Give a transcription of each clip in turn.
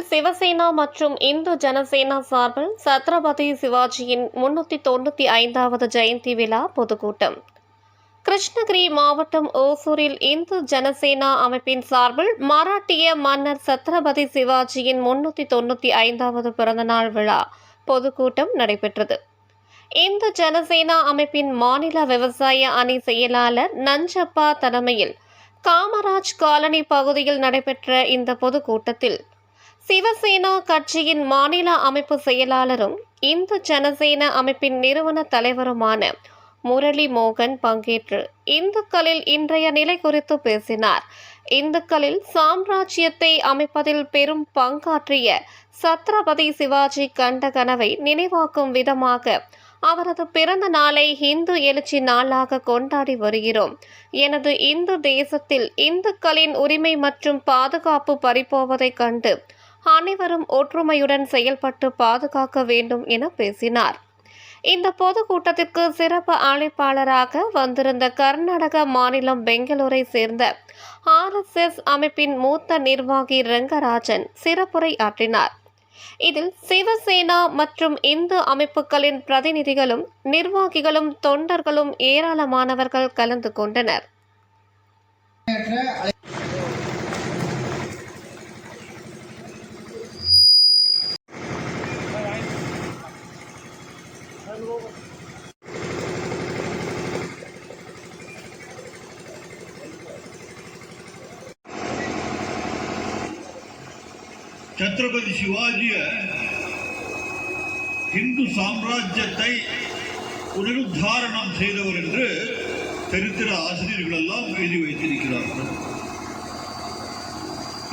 சிவசேனா மற்றும் இந்து ஜனசேனா சார்பில் சத்ரபதி சிவாஜியின் 395வது ஜெயந்தி விழா பொதுக்கூட்டம். கிருஷ்ணகிரி மாவட்டம் ஓசூரில் இந்து ஜனசேனா அமைப்பின் சார்பில் மராட்டிய மன்னர் சத்ரபதி சிவாஜியின் 395வது பிறந்தநாள் விழா பொதுக்கூட்டம் நடைபெற்றது. இந்து ஜனசேனா அமைப்பின் மாநில விவசாய அணி செயலாளர் நஞ்சப்பா தலைமையில் காமராஜ் காலனி பகுதியில் நடைபெற்ற இந்த பொதுக்கூட்டத்தில் சிவசேனா கட்சியின் மாநில அமைப்பு செயலாளரும் இந்து ஜனசேனா அமைப்பின் நிறுவன தலைவருமான முரளி மோகன் பங்கேற்று இந்துக்களில் இன்றைய நிலை குறித்து பேசினார். இந்துக்களில் சாம்ராஜ்யத்தை அமைப்பதில் பெரும் பங்காற்றிய சத்ரபதி சிவாஜி கண்ட கனவை நினைவாக்கும் விதமாக அவரது பிறந்த நாளை இந்து எழுச்சி நாளாக கொண்டாடி வருகிறோம். எனது இந்து தேசத்தில் இந்துக்களின் உரிமை மற்றும் பாதுகாப்பு பறிபோவதைக் கண்டு அனைவரும் ஒற்றுமையுடன் செயல்பட்டு பாதுகாக்க வேண்டும் என பேசினார். இந்த பொதுக்கூட்டத்திற்கு சிறப்பு அழைப்பாளராக வந்திருந்த கர்நாடக மாநிலம் பெங்களூரை சேர்ந்த RSS அமைப்பின் மூத்த நிர்வாகி ரங்கராஜன் சிறப்புரை ஆற்றினார். இதில் சிவசேனா மற்றும் இந்து அமைப்புகளின் பிரதிநிதிகளும் நிர்வாகிகளும் தொண்டர்களும் ஏராளமானவர்கள் கலந்து கொண்டனர். சத்ரபதி சிவாஜிய இந்து சாம்ராஜ்யத்தை புனருத்தாரணம் செய்தவர் என்று சரித்திர ஆசிரியர்கள் எல்லாம் எழுதி வைத்திருக்கிறார்கள்.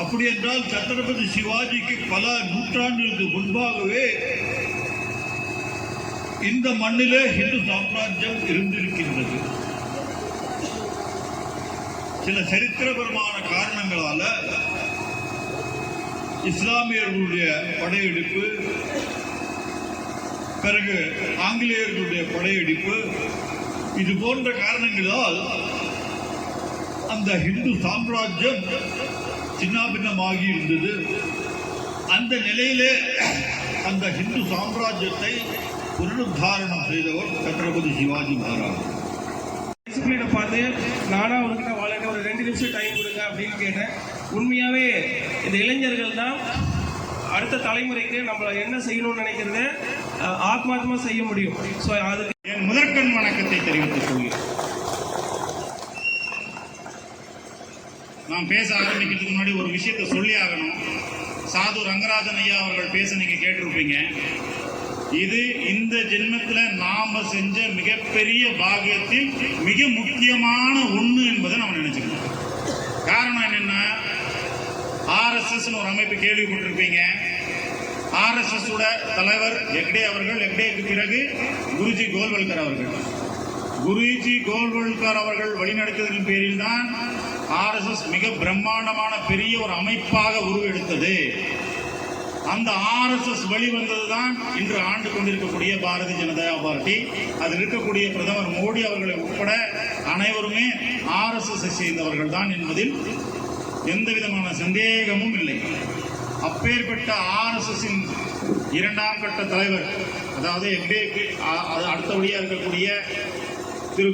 அப்படி என்றால் சத்ரபதி சிவாஜிக்கு பல நூற்றாண்டுகளுக்கு முன்பாகவே இந்த மண்ணிலே இந்து சாம்ராஜ்யம் இருந்திருக்கின்றது. சில சரித்திரபரமான காரணங்களால இஸ்லாமியர்களுடைய படையெடுப்பு, பிறகு ஆங்கிலேயர்களுடைய படையெடுப்பு, இது போன்ற காரணங்களால் அந்த இந்து சாம்ராஜ்யம் சின்னாபின்னமாகி இருந்தது. அந்த நிலையிலே அந்த இந்து சாம்ராஜ்யத்தை புனருத்தாரணம் செய்தவர் சத்ரபதி சிவாஜி மகாராஜ். டிசிப்ளினை பார்த்து நானா உனக்கு நான் வளர்க்க ஒரு 2 நிமிஷம் டைம் கொடுங்க அப்படின்னு கேட்டேன். உண்மையாகவே இந்த இளைஞர்கள் தான் அடுத்த தலைமுறைக்கு நம்மளை என்ன செய்யணும்னு நினைக்கிறத ஆத்மாத்மா செய்ய முடியும். ஸோ அதுக்கு என் முதற்கண் வணக்கத்தை தெரிவித்துக் கொள்கிறேன். நான் பேச ஆரம்பிக்கிறதுக்கு முன்னாடி ஒரு விஷயத்தை சொல்லி ஆகணும். சாது ரங்கராஜன் ஐயா அவர்கள் பேச நீங்க கேட்டிருப்பீங்க. இது இந்த ஜென்மத்தில் நாம செஞ்ச மிகப்பெரிய பாக்கியத்தில் மிக முக்கியமான ஒண்ணு என்பதை நம்ம நினைச்சுக்கணும். காரணம் என்னன்னா, RSS ஒரு அமைப்பு கேள்விப்பட்டிருப்பீங்க. RSS தலைவர் ஹெக்டே அவர்கள், ஹெக்டேக்கு பிறகு குருஜி கோல்வல்கர் அவர்கள். குருஜி கோல்வல்கர் அவர்கள் வழிநடத்துவதன் பேரில் தான் RSS மிக பிரம்மாண்டமான பெரிய ஒரு அமைப்பாக உருவெடுத்தது. அந்த RSS வெளிவந்ததுதான் இன்று ஆண்டு கொண்டிருக்கக்கூடிய பாரதிய ஜனதா பார்ட்டி. அதில் இருக்கக்கூடிய பிரதமர் மோடி அவர்களை உட்பட அனைவருமே RSS சேர்ந்தவர்கள் தான் என்பதில் எந்த விதமான சந்தேகமும் இல்லை. அப்பேற்பட்ட RSSின் 2ஆம் கட்ட தலைவர், அதாவது எம்ஏக்கு அடுத்தபடியாக இருக்கக்கூடிய திரு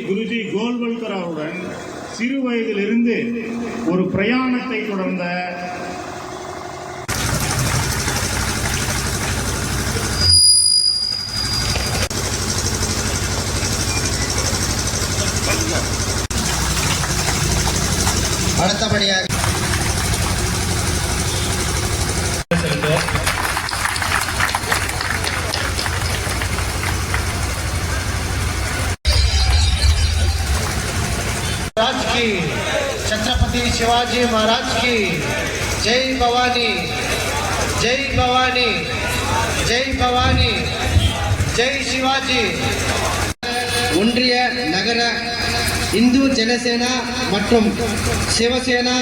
குருஜி கோல்வல்கர் அவருடன் சிறு வயதிலிருந்து ஒரு பிரயாணத்தை தொடர்ந்த அடுத்தபடியாக छत्रपति शिवाजी महाराज की जय भवानी, जय भवानी, जय भवानी, जय शिवाजी. ஒன்றிய நகர இந்து ஜனசேனா மற்றும் சிவசேனா